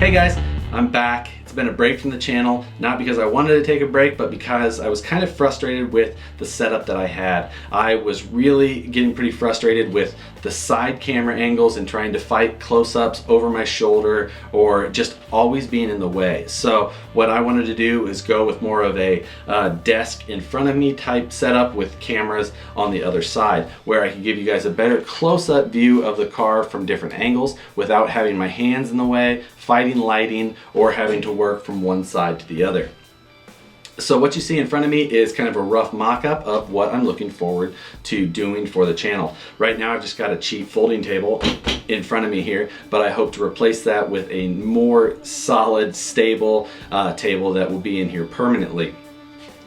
Hey guys, I'm back. It's been a break from the channel, not because I wanted to take a break, but because I was kind of frustrated with the setup that I had. I was really getting pretty frustrated with the side camera angles and trying to fight close-ups over my shoulder or just always being in the way. So what I wanted to do is go with more of a desk in front of me type setup with cameras on the other side, where I can give you guys a better close-up view of the car from different angles without having my hands in the way, fighting lighting, or having to work from one side to the other. So what you see in front of me is kind of a rough mock-up of what I'm looking forward to doing for the channel. Right now I've just got a cheap folding table in front of me here, but I hope to replace that with a more solid, stable table that will be in here permanently.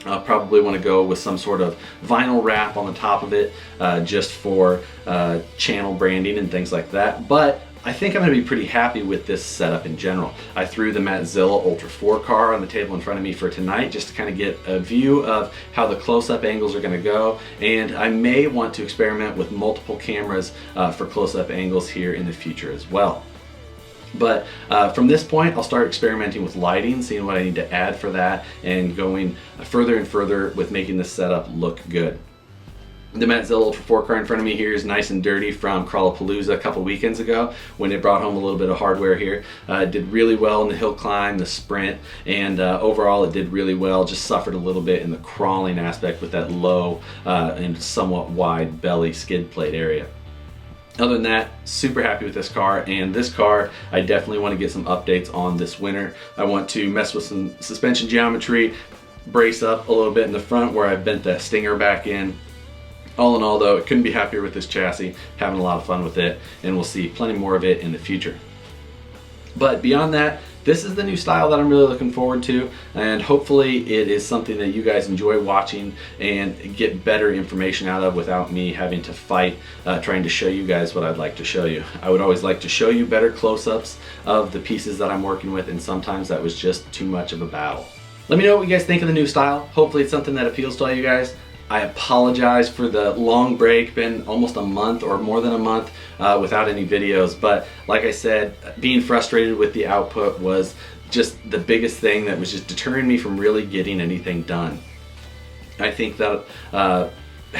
I'll probably want to go with some sort of vinyl wrap on the top of it just for channel branding and things like that. But I think I'm going to be pretty happy with this setup in general. I threw the Matzilla Ultra 4 car on the table in front of me for tonight just to kind of get a view of how the close-up angles are going to go, and I may want to experiment with multiple cameras for close-up angles here in the future as well. But from this point, I'll start experimenting with lighting, seeing what I need to add for that, and going further and further with making this setup look good. The Matzilla Ultra 4 car in front of me here is nice and dirty from Crawlapalooza a couple weekends ago when it brought home a little bit of hardware here. It did really well in the hill climb, the sprint, and overall it did really well. Just suffered a little bit in the crawling aspect with that low and somewhat wide belly skid plate area. Other than that, super happy with this car, and this car I definitely want to get some updates on this winter. I want to mess with some suspension geometry, brace up a little bit in the front where I bent that stinger back in. All in all though, I couldn't be happier with this chassis, having a lot of fun with it, and we'll see plenty more of it in the future. But beyond that, this is the new style that I'm really looking forward to, and hopefully it is something that you guys enjoy watching and get better information out of without me having to fight trying to show you guys what I'd like to show you. I would always like to show you better close-ups of the pieces that I'm working with, and sometimes that was just too much of a battle. Let me know what you guys think of the new style. Hopefully it's something that appeals to all you guys. I apologize for the long break, been almost a month or more than a month without any videos, but like I said, being frustrated with the output was just the biggest thing that was just deterring me from really getting anything done. I think that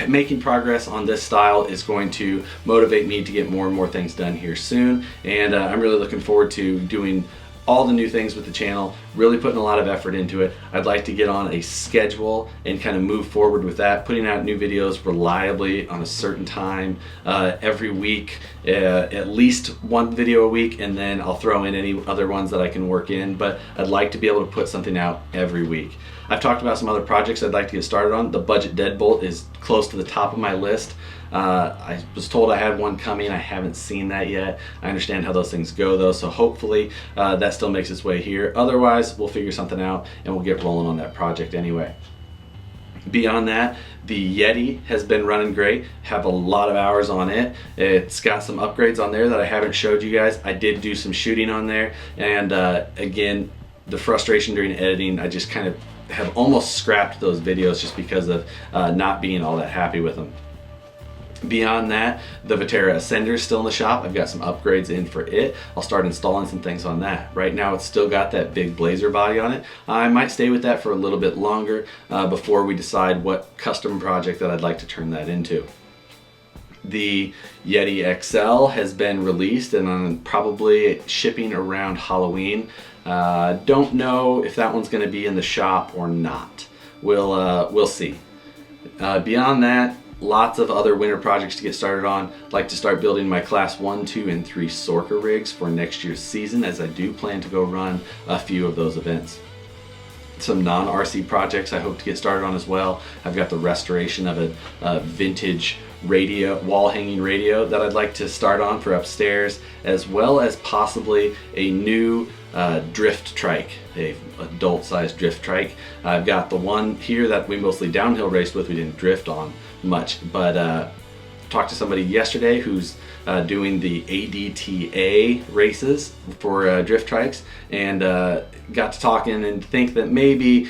making progress on this style is going to motivate me to get more and more things done here soon, and I'm really looking forward to doing all the new things with the channel, really putting a lot of effort into it. I'd like to get on a schedule and kind of move forward with that, putting out new videos reliably on a certain time every week, at least one video a week, and then I'll throw in any other ones that I can work in, but I'd like to be able to put something out every week. I've talked about some other projects I'd like to get started on. The budget deadbolt is close to the top of my list. I was told I had one coming. I haven't seen that yet. I understand how those things go though, so hopefully that still makes its way here. Otherwise, we'll figure something out and we'll get rolling on that project anyway. Beyond that, the Yeti has been running great. Have a lot of hours on it. It's got some upgrades on there that I haven't showed you guys. I did do some shooting on there, and again, the frustration during editing, I just kind of have almost scrapped those videos just because of not being all that happy with them. Beyond that, the Vitera Ascender is still in the shop. I've got some upgrades in for it. I'll start installing some things on that. Right now it's still got that big Blazer body on it. I might stay with that for a little bit longer before we decide what custom project that I'd like to turn that into. The Yeti XL has been released and I'm probably shipping around Halloween. Don't know if that one's going to be in the shop or not. We'll see. Beyond that, lots of other winter projects to get started on. I'd like to start building my class 1, 2, and 3 Sorka rigs for next year's season, as I do plan to go run a few of those events. Some non-RC projects I hope to get started on as well. I've got the restoration of a vintage radio, wall-hanging radio that I'd like to start on for upstairs, as well as possibly a new drift trike, a adult-sized drift trike. I've got the one here that we mostly downhill raced with. We didn't drift on much, but talked to somebody yesterday who's doing the ADTA races for drift trikes, and got to talking and think that maybe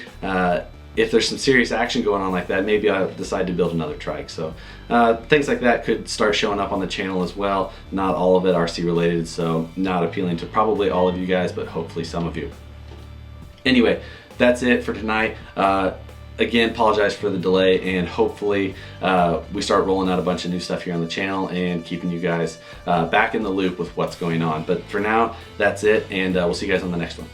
if there's some serious action going on like that, maybe I'll decide to build another trike. So things like that could start showing up on the channel as well. Not all of it RC related, so not appealing to probably all of you guys, but hopefully some of you. Anyway, that's it for tonight. Again, apologize for the delay, and hopefully we start rolling out a bunch of new stuff here on the channel and keeping you guys back in the loop with what's going on. But for now, that's it, and we'll see you guys on the next one.